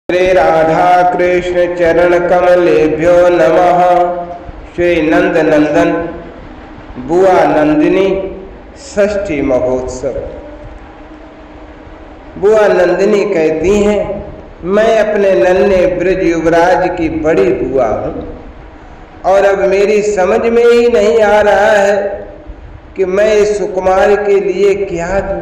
श्री राधा कृष्ण चरण कमलेभ्यो नमः। श्री नंद नंदन बुआ नंदिनी षष्ठी महोत्सव। बुआ नंदिनी कहती हैं, मैं अपने नन्हे ब्रज युवराज की बड़ी बुआ हूँ और अब मेरी समझ में ही नहीं आ रहा है कि मैं इस सुकुमार के लिए क्या दूँ।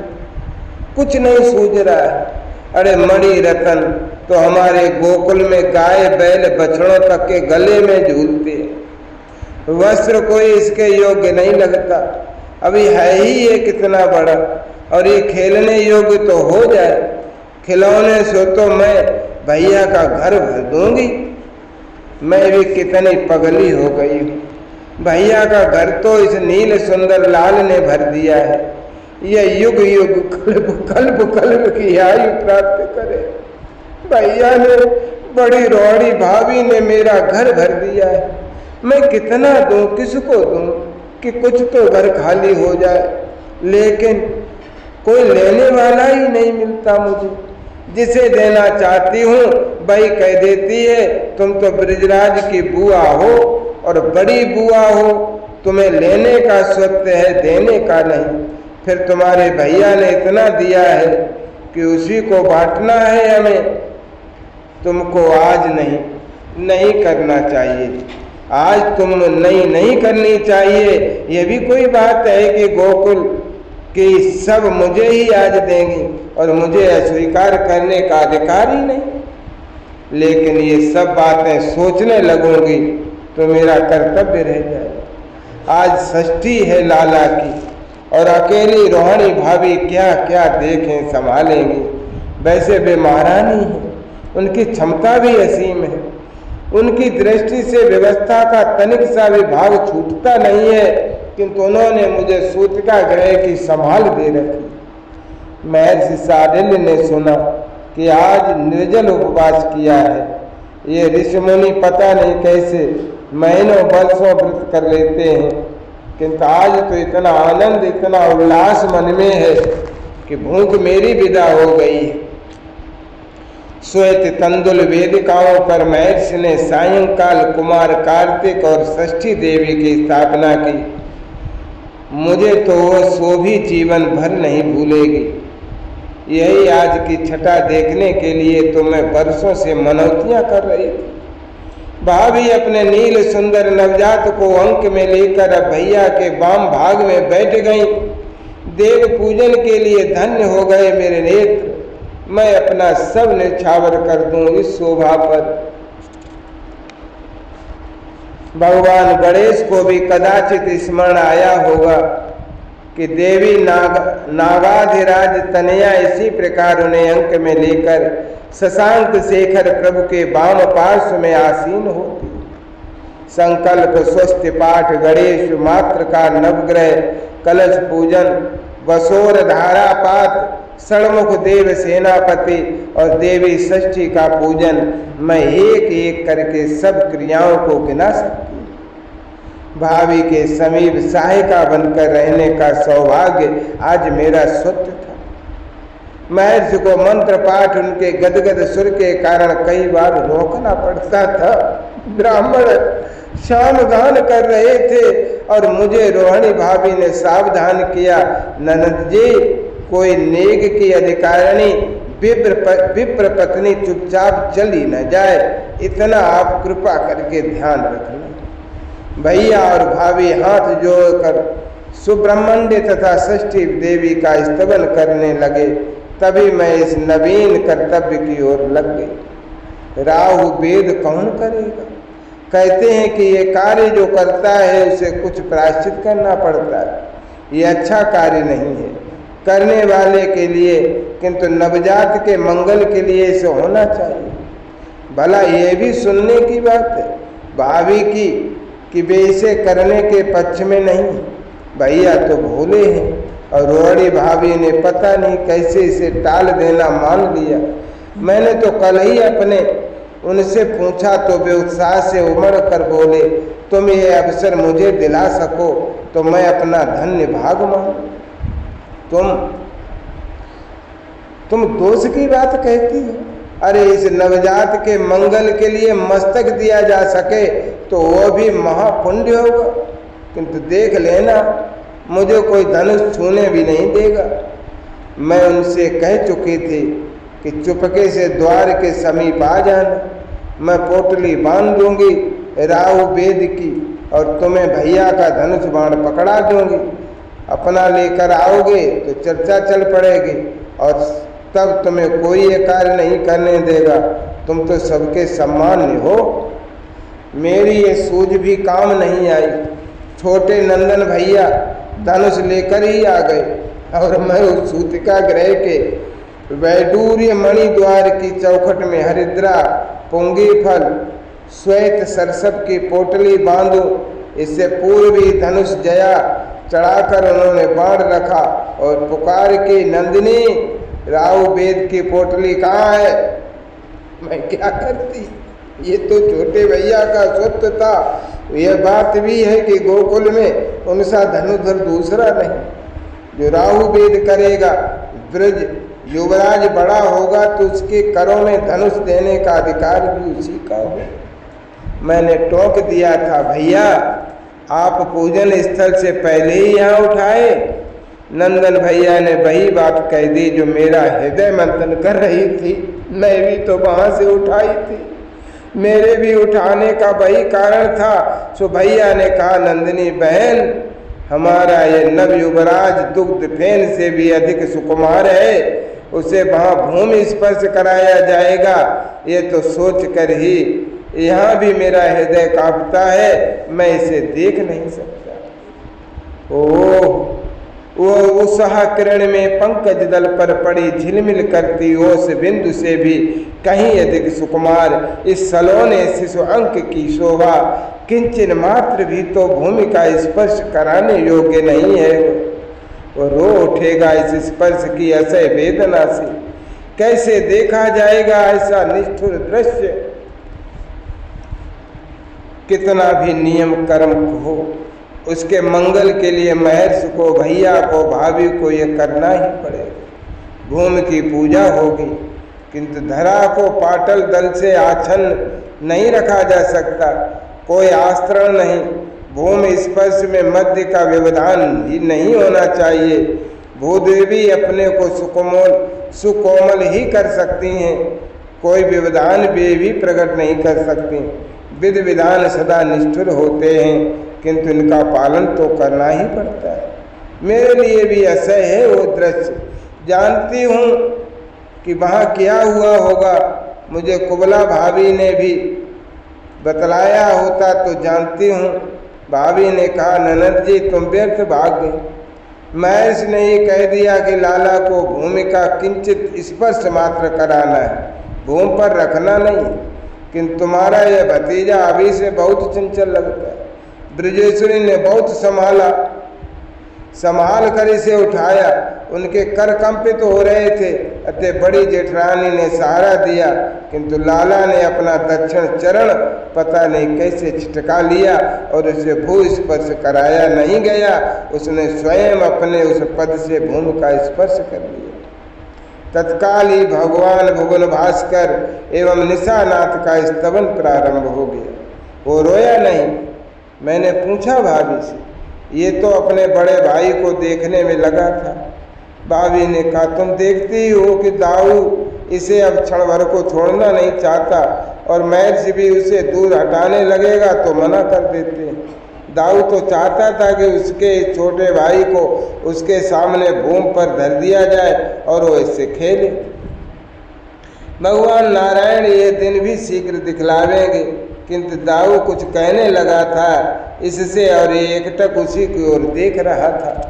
कुछ नहीं सूझ रहा है। अरे मणि रतन तो हमारे गोकुल में गाय बैल बछड़ों तक के गले में झूलते हैं। वस्त्र कोई इसके योग्य नहीं लगता। अभी है ही ये कितना बड़ा, और ये खेलने योग्य तो हो जाए। खिलौने से तो मैं भैया का घर भर दूंगी। मैं भी कितनी पगली हो गई हूँ। भैया का घर तो इस नील सुंदर लाल ने भर दिया है। यह युग युग कल्प की आयु प्राप्त करे। भैया ने, बड़ी रोड़ी भाभी ने मेरा घर भर दिया है। मैं कितना दूं, किसको दूं कि कुछ तो घर खाली हो जाए, लेकिन कोई लेने वाला ही नहीं मिलता मुझे। जिसे देना चाहती हूँ वही कह देती है, तुम तो ब्रजराज की बुआ हो और बड़ी बुआ हो, तुम्हें लेने का स्वत्व है, देने का नहीं। फिर तुम्हारे भैया ने इतना दिया है कि उसी को बांटना है हमें। तुमको आज नहीं करना चाहिए। आज तुम नहीं करनी चाहिए। ये भी कोई बात है कि गोकुल की सब मुझे ही आज देंगी और मुझे अस्वीकार करने का अधिकार ही नहीं। लेकिन ये सब बातें सोचने लगूंगी तो मेरा कर्तव्य रह जाएगा। आज षष्ठी है लाला की और अकेली रोहिणी भाभी क्या क्या देखें संभालेंगी। वैसे वे महारानी हैं, उनकी क्षमता भी असीम है। उनकी दृष्टि से व्यवस्था का तनिक सा भी भाग छूटता नहीं है, किंतु उन्होंने मुझे सूतिका ग्रह की संभाल दे रखी। महर्षि शांडिल्य ने सुना कि आज निर्जल उपवास किया है। ये ऋषि मुनि पता नहीं कैसे महीनों वर्षों व्रत कर लेते हैं, किंतु आज तो इतना आनंद, इतना उल्लास मन में है कि भूख मेरी विदा हो गई है। श्वेत तंदुल वेदिकाओं पर महर्षि ने सायंकाल कुमार कार्तिक और षष्ठी देवी की स्थापना की। मुझे तो वह सो भी जीवन भर नहीं भूलेगी। यही आज की छठा देखने के लिए तो मैं वर्षों से मनौतियां कर रही थी। भाभी अपने नील सुंदर नवजात को अंक में लेकर अब भैया के वाम भाग में बैठ गई। देव पूजन के लिए धन्य हो गए मेरे नेत्र। मैं अपना सब निछावर कर दूं इस शोभा पर। भगवान गणेश को भी कदाचित स्मरण आया होगा कि देवी नागाधिराज तनया इसी प्रकार उन्हें अंक में लेकर शशांक शेखर प्रभु के वाम पार्श्व में आसीन होती। संकल्प स्वस्ति पाठ, गणेश मात्र का नवग्रह, कलश पूजन, बसोर धारापात, षणमुख देव सेनापति और देवी षष्ठी का पूजन, मैं एक एक करके सब क्रियाओं को गिना सकती हूँ। भाभी के समीप सहायिका बनकर रहने का सौभाग्य आज मेरा स्वत्व था। महर्षि को मंत्र पाठ उनके गदगद सुर के कारण कई बार रोकना पड़ता था। ब्राह्मण शाम गान कर रहे थे और मुझे रोहिणी भाभी ने सावधान किया, ननद जी, कोई नेग की अधिकारिणी विप्र पत्नी चुपचाप चली न जाए, इतना आप कृपा करके ध्यान रखना। भैया और भाभी हाथ जोड़कर सुब्रह्मण्य तथा षष्ठी देवी का स्तवन करने लगे। तभी मैं इस नवीन कर्तव्य की ओर लग गई। राहु वेद कौन करेगा? कहते हैं कि ये कार्य जो करता है उसे कुछ प्रायश्चित करना पड़ता है। ये अच्छा कार्य नहीं है करने वाले के लिए, किंतु नवजात के मंगल के लिए इसे होना चाहिए। भला ये भी सुनने की बात है भाभी की कि वे इसे करने के पक्ष में नहीं। भैया तो भोले हैं और रोहिणी भाभी ने पता नहीं कैसे इसे टाल देना मान लिया। मैंने तो कल ही अपने उनसे पूछा तो वे उत्साह से उमड़ कर बोले, तुम ये अवसर मुझे दिला सको तो मैं अपना धन्य भाग मानूं। तुम दोष की बात कहती हो। अरे इस नवजात के मंगल के लिए मस्तक दिया जा सके तो वो भी महापुण्य होगा, किंतु देख लेना मुझे कोई धनुष छूने भी नहीं देगा। मैं उनसे कह चुकी थी कि चुपके से द्वार के समीप आ जाना, मैं पोटली बांध दूंगी राहु वेद की और तुम्हें भैया का धनुष बाण पकड़ा दूंगी। अपना लेकर आओगे तो चर्चा चल पड़ेगी और तब तुम्हें कोई ये कार्य नहीं करने देगा। तुम तो सबके सम्मान्य हो। मेरी ये सूझ भी काम नहीं आई। छोटे नंदन भैया धनुष लेकर ही आ गए और मैं उस सूतिका ग्रह के वैडूर्य मणि द्वार की चौखट में हरिद्रा, पुंगी फल, श्वेत सरसप की पोटली बांधू। इससे पूर्व ही धनुष जया चढ़ाकर उन्होंने बाण रखा और पुकार के नंदिनी राहु वेद की पोटली कहाँ है? मैं क्या करती, ये तो छोटे भैया का स्वत्व था। यह बात भी है कि गोकुल में उनसा धनुधर दूसरा नहीं। जो राहु वेद करेगा, ब्रज युवराज बड़ा होगा तो उसके करों में धनुष देने का अधिकार भी उसी का हो। मैंने टोक दिया था, भैया आप पूजन स्थल से पहले ही यहाँ उठाए। नंदन भैया ने वही बात कह दी जो मेरा हृदय मंथन कर रही थी। मैं भी तो वहाँ से उठाई थी, मेरे भी उठाने का वही कारण था। सो भैया ने कहा, नंदिनी बहन, हमारा ये नव युवराज दुग्ध फेन से भी अधिक सुकुमार है, उसे वहाँ भूमि स्पर्श कराया जाएगा। ये तो सोच कर ही यहाँ भी मेरा हृदय कांपता है, मैं इसे देख नहीं सकता। ओह, वो उषा किरण में पंकज दल पर पड़ी झिलमिल करती ओस बिंदु से भी कहीं अधिक सुकुमार इस सलोने शिशु अंक की शोभा किंचन मात्र भी तो भूमि का स्पर्श कराने योग्य नहीं है। वो रो उठेगा इस स्पर्श की असह्य वेदना से। कैसे देखा जाएगा ऐसा निष्ठुर दृश्य? कितना भी नियम कर्म हो, उसके मंगल के लिए महर्षि को, भैया को, भाभी को ये करना ही पड़ेगा। भूमि की पूजा होगी, किंतु धरा को पाटल दल से आच्छन्न नहीं रखा जा सकता। कोई आस्तरण नहीं, भूमि स्पर्श में मध्य का व्यवधान ही नहीं होना चाहिए। भूदेवी अपने को सुकोमल ही कर सकती हैं, कोई व्यवधान भी प्रकट नहीं कर सकती। विधि विधान सदा निष्ठुर होते हैं, किंतु इनका पालन तो करना ही पड़ता है। मेरे लिए भी असह्य है वो दृश्य। जानती हूँ कि वहाँ क्या हुआ होगा, मुझे कुबला भाभी ने भी बतलाया होता तो जानती हूँ। भाभी ने कहा, ननद जी तुम व्यर्थ भाग गई। महर्षि ने ही कह दिया कि लाला को भूमि का किंचित स्पर्श मात्र कराना है, भूमि पर रखना नहीं। किंतु तुम्हारा यह भतीजा अभी से बहुत चंचल लगता है। ब्रजेश्वरी ने बहुत संभाल कर इसे उठाया। उनके कर कंपित हो रहे थे, अतः बड़ी जेठरानी ने सहारा दिया, किंतु लाला ने अपना दक्षिण चरण पता नहीं कैसे छिटका लिया और उसे भू स्पर्श कराया नहीं गया। उसने स्वयं अपने उस पद से भूमि का स्पर्श कर लिया। तत्काल ही भगवान भुवन भास्कर एवं निशानाथ का स्तवन प्रारंभ हो गया। वो रोया नहीं। मैंने पूछा भाभी से, ये तो अपने बड़े भाई को देखने में लगा था। भाभी ने कहा, तुम देखती हो कि दाऊ इसे अब क्षण भर को छोड़ना नहीं चाहता और महर्षि भी उसे दूर हटाने लगेगा तो मना कर देते हैं। दाऊ तो चाहता था कि उसके छोटे भाई को उसके सामने भूमि पर धर दिया जाए और वो इससे खेले। भगवान नारायण ये दिन भी शीघ्र दिखलावेंगे, किंतु दाऊ कुछ कहने लगा था इससे और ये एकटक उसी की ओर देख रहा था।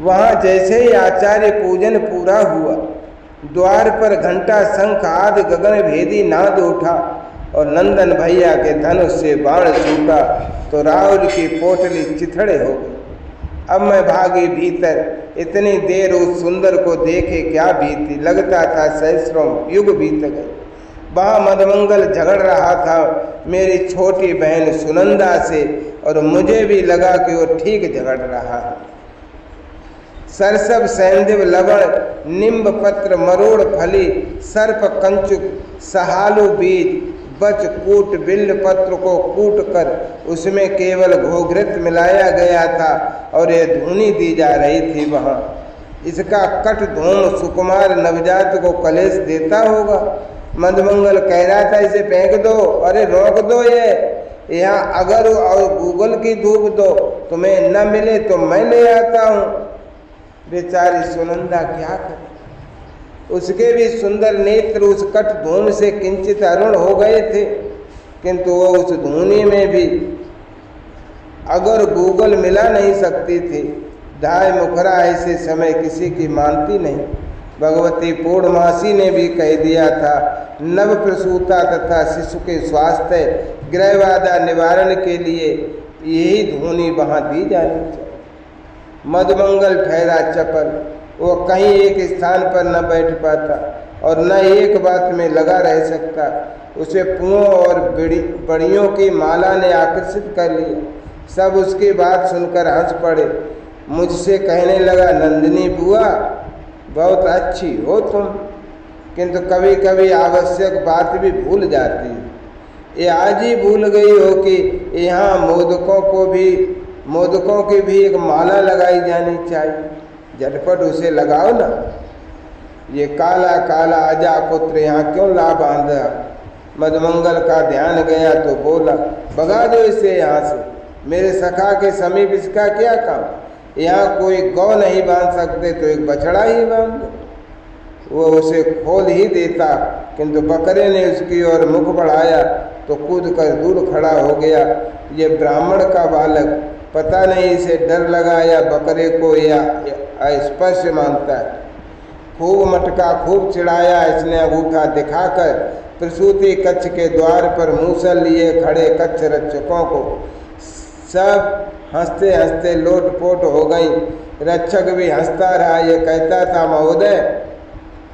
वहाँ जैसे ही आचार्य पूजन पूरा हुआ, द्वार पर घंटा शंख आदि गगन भेदी नाद उठा और नंदन भैया के धनुष से बाण छूटा तो राहुल की पोटली चिथड़े हो गई। अब मैं भागी भीतर, इतनी देर उस सुंदर को देखे क्या बीती, लगता था सहस्रों युग बीत गए। वहाँ मदमंगल झगड़ रहा था मेरी छोटी बहन सुनंदा से और मुझे भी लगा कि वो ठीक झगड़ रहा है। सरसब सैंधव लवण निम्ब पत्र मरोड़ फली सर्प कंचुक सहालु बीज बच कूट बिल्ल पत्र को कूट कर उसमें केवल घोघृत मिलाया गया था और यह धुनी दी जा रही थी। वहाँ इसका कट धूम सुकुमार नवजात को कलेश देता होगा। मधुमंगल कह रहा था इसे फेंक दो, अरे रोक दो, ये यहाँ अगर और गूगल की धूप दो, तुम्हें न मिले तो मैं ले आता हूँ। बेचारी सुनंदा क्या करे, उसके भी सुंदर नेत्र उस कट धूम से किंचित अरुण हो गए थे, किंतु वो उस धूनी में भी अगर गूगल मिला नहीं सकती थी। धाय मुखरा ऐसे समय किसी की मानती नहीं। भगवती पूर्णमासी ने भी कह दिया था, नव प्रसूता तथा शिशु के स्वास्थ्य ग्रहबाधा निवारण के लिए यही धूनी वहाँ दी जानी चाहिए। मधुमंगल ठहरा चपल, वो कहीं एक स्थान पर न बैठ पाता और न एक बात में लगा रह सकता। उसे पुओं और बड़ियों की माला ने आकर्षित कर लिया। सब उसकी बात सुनकर हंस पड़े। मुझसे कहने लगा, नंदिनी बुआ बहुत अच्छी हो तुम, किंतु कभी कभी आवश्यक बात भी भूल जाती है। ये आज ही भूल गई हो कि यहाँ मोदकों की भी एक माला लगाई जानी चाहिए। झटपट उसे लगाओ ना। ये काला काला अजा पुत्र यहाँ क्यों ला बांधा। मधुमंगल का ध्यान गया तो बोला, भगा दो इसे यहाँ से, मेरे सखा के समीप इसका क्या काम। यहाँ कोई गौ नहीं बांध सकते तो एक बछड़ा ही बांध दो। वो उसे खोल ही देता, किंतु बकरे ने उसकी ओर मुख बढ़ाया तो कूद कर दूर खड़ा हो गया। ये ब्राह्मण का बालक, पता नहीं इसे डर लगा या बकरे को या स्पर्श मानता है। खूब मटका, खूब चिढ़ाया। इसने अंगूठा दिखाकर प्रसूति कक्ष के द्वार पर मूसल लिए खड़े कक्ष रक्षकों को सब हंसते हंसते लोटपोट हो गई। रक्षक भी हंसता रहा। ये कहता था, महोदय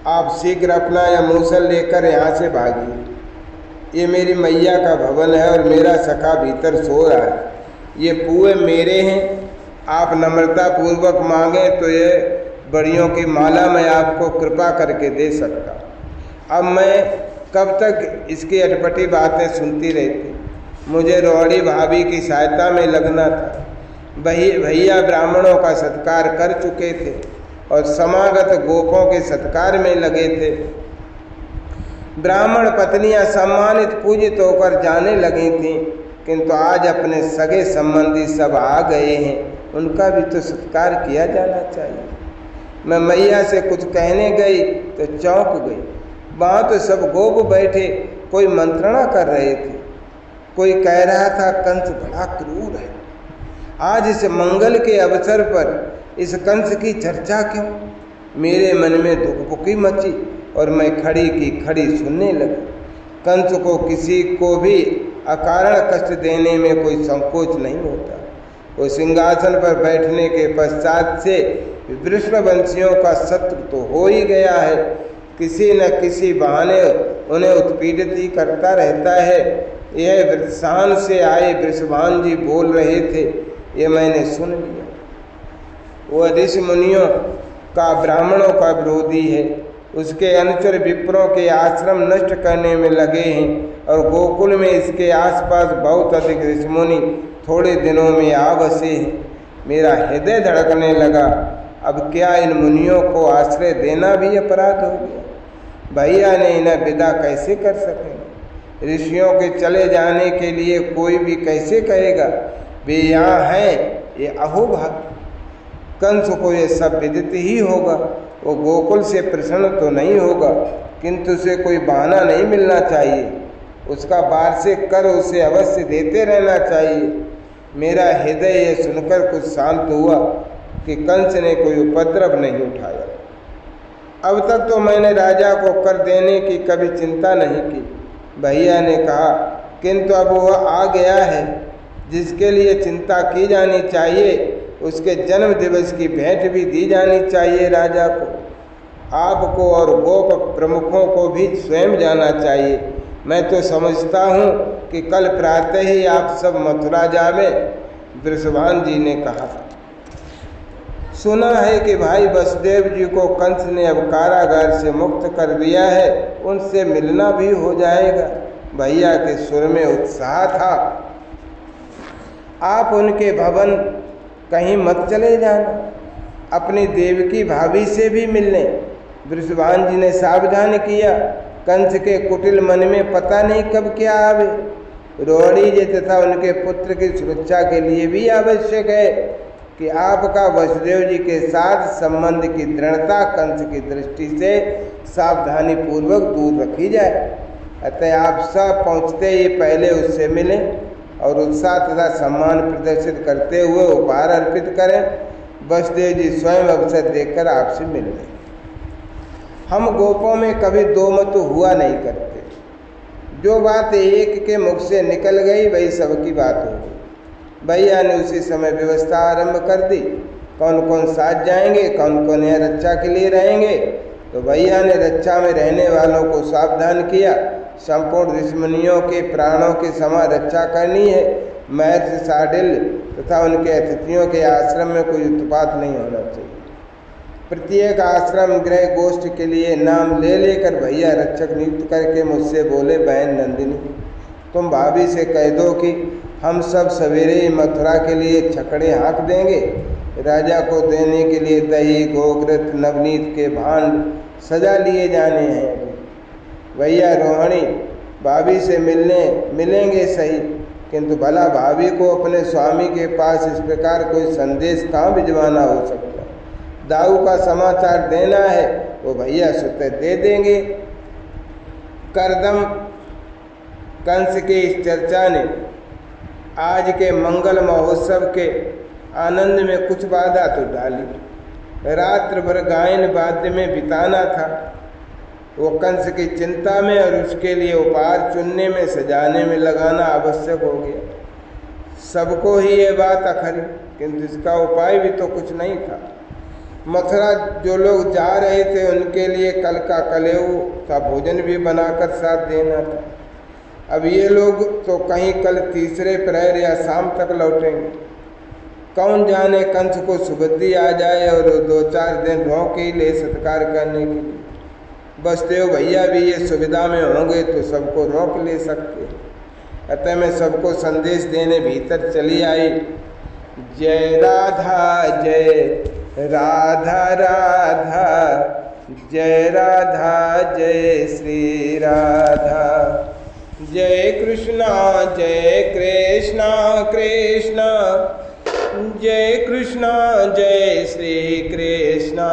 आप शीघ्र अपना यह मूसल लेकर यहाँ से भागिए। ये मेरी मैया का भवन है और मेरा सखा भीतर सो रहा है। ये पुए मेरे हैं, आप नम्रता पूर्वक मांगे तो ये बड़ियों की माला मैं आपको कृपा करके दे सकता। अब मैं कब तक इसकी अटपटी बातें सुनती रहती। मुझे रोहड़ी भाभी की सहायता में लगना था। भैया ब्राह्मणों का सत्कार कर चुके थे और समागत गोपों के सत्कार में लगे थे। ब्राह्मण पत्नियां सम्मानित पूजित होकर जाने लगी थीं, किंतु आज अपने सगे संबंधी सब आ गए हैं, उनका भी तो सत्कार किया जाना चाहिए। मैं मैया से कुछ कहने गई तो चौंक गई। वहाँ तो सब गोप बैठे कोई मंत्रणा कर रहे थे। कोई कह रहा था, कंस बड़ा क्रूर है। आज इस मंगल के अवसर पर इस कंस की चर्चा क्यों। मेरे मन में धुकपुकी मची और मैं खड़ी की खड़ी सुनने लगी। कंस को किसी को भी अकारण कष्ट देने में कोई संकोच नहीं होता। वो सिंहासन पर बैठने के पश्चात से वृषणवंशियों का शत्रु तो हो ही गया है। किसी न किसी बहाने उन्हें उत्पीड़ित ही करता रहता है। यह वृषान से आए वृषभान जी बोल रहे थे, ये मैंने सुन लिया। वह ऋषि मुनियों का ब्राह्मणों का विरोधी है। उसके अनुचर विप्रों के आश्रम नष्ट करने में लगे हैं और गोकुल में इसके आसपास बहुत अधिक ऋषि मुनि थोड़े दिनों में आ बसे हैं। मेरा हृदय धड़कने लगा। अब क्या इन मुनियों को आश्रय देना भी अपराध हो गया। भैया ने इन्हें विदा कैसे कर सकेंगे। ऋषियों के चले जाने के लिए कोई भी कैसे कहेगा वे यहाँ हैं, ये अहोभाग्य। कंस को ये सब विदित ही होगा। वो गोकुल से प्रसन्न तो नहीं होगा, किंतु उसे कोई बहाना नहीं मिलना चाहिए। उसका वार्षिक कर उसे अवश्य देते रहना चाहिए। मेरा हृदय ये सुनकर कुछ शांत हुआ कि कंस ने कोई उपद्रव नहीं उठाया। अब तक तो मैंने राजा को कर देने की कभी चिंता नहीं की, भैया ने कहा, किंतु अब वह आ गया है जिसके लिए चिंता की जानी चाहिए। उसके जन्म दिवस की भेंट भी दी जानी चाहिए राजा को। आपको और गोप प्रमुखों को भी स्वयं जाना चाहिए। मैं तो समझता हूँ कि कल प्रातः ही आप सब मथुरा जावें। वृषभान जी ने कहा। सुना है कि भाई वसुदेव जी को कंस ने अब कारागार से मुक्त कर दिया है, उनसे मिलना भी हो जाएगा। भैया के सुर में उत्साह था। आप उनके भवन कहीं मत चले जाना, अपनी देवकी भाभी से भी मिलने। वृषभान जी ने सावधान किया, कंस के कुटिल मन में पता नहीं कब क्या आवे। रोहिणी जी तथा उनके पुत्र की सुरक्षा के लिए भी आवश्यक है कि आपका वसुदेव जी के साथ संबंध की दृढ़ता कंस की दृष्टि से सावधानी पूर्वक दूर रखी जाए। अतः आप सब पहुँचते ही पहले उससे मिलें और उत्साह तथा सम्मान प्रदर्शित करते हुए उपहार अर्पित करें। वसुदेव जी स्वयं अवसर देखकर आपसे मिल लें। हम गोपों में कभी दो मत हुआ नहीं करते। जो बात एक के मुख से निकल गई वही सबकी बात हो गई। भैया ने उसी समय व्यवस्था आरंभ कर दी। कौन कौन साथ जाएंगे, कौन कौन यहाँ रक्षा के लिए रहेंगे। तो भैया ने रक्षा में रहने वालों को सावधान किया। संपूर्ण ऋषिमुनियों के प्राणों के समान रक्षा करनी है। महर्षि शार्दूल तथा उनके अतिथियों के आश्रम में कोई उत्पात नहीं होना चाहिए। प्रत्येक आश्रम गृह गोष्ठ के लिए नाम ले लेकर भैया रक्षक नियुक्त करके मुझसे बोले, बहन नंदिनी, तुम भाभी से कह दो कि हम सब सवेरे ही मथुरा के लिए छकड़े हाँक देंगे। राजा को देने के लिए दही, गोघृत, नवनीत के भांड सजा लिए जाने हैं। भैया रोहिणी भाभी से मिलेंगे सही, किंतु भला भाभी को अपने स्वामी के पास इस प्रकार कोई संदेश कहाँ भिजवाना हो सकता। दाऊ का समाचार देना है वो भैया स्वतः दे देंगे। करदम कंस की इस चर्चा ने आज के मंगल महोत्सव के आनंद में कुछ बाधा तो डाली। रात्र भर गायन वाद्य में बिताना था। वो कंस की चिंता में और उसके लिए उपहार चुनने में, सजाने में लगाना आवश्यक हो गया। सबको ही ये बात अखरी, किंतु इसका उपाय भी तो कुछ नहीं था। मथुरा जो लोग जा रहे थे उनके लिए कल का कलेऊ का भोजन भी बनाकर साथ देना था। अब ये लोग तो कहीं कल तीसरे प्रहर या शाम तक लौटेंगे। कौन जाने कंस को सुबुद्धि आ जाए और 2-4 दिन रोक ही ले सत्कार करने के लिए। वसुदेव भैया भी ये सुविधा में होंगे तो सबको रोक ले सकते। अतः मैं सबको संदेश देने भीतर चली आई। जय राधा जय राधा राधा, जय राधा जय श्री राधा, जय कृष्णा कृष्णा, जय कृष्णा जय श्री कृष्णा।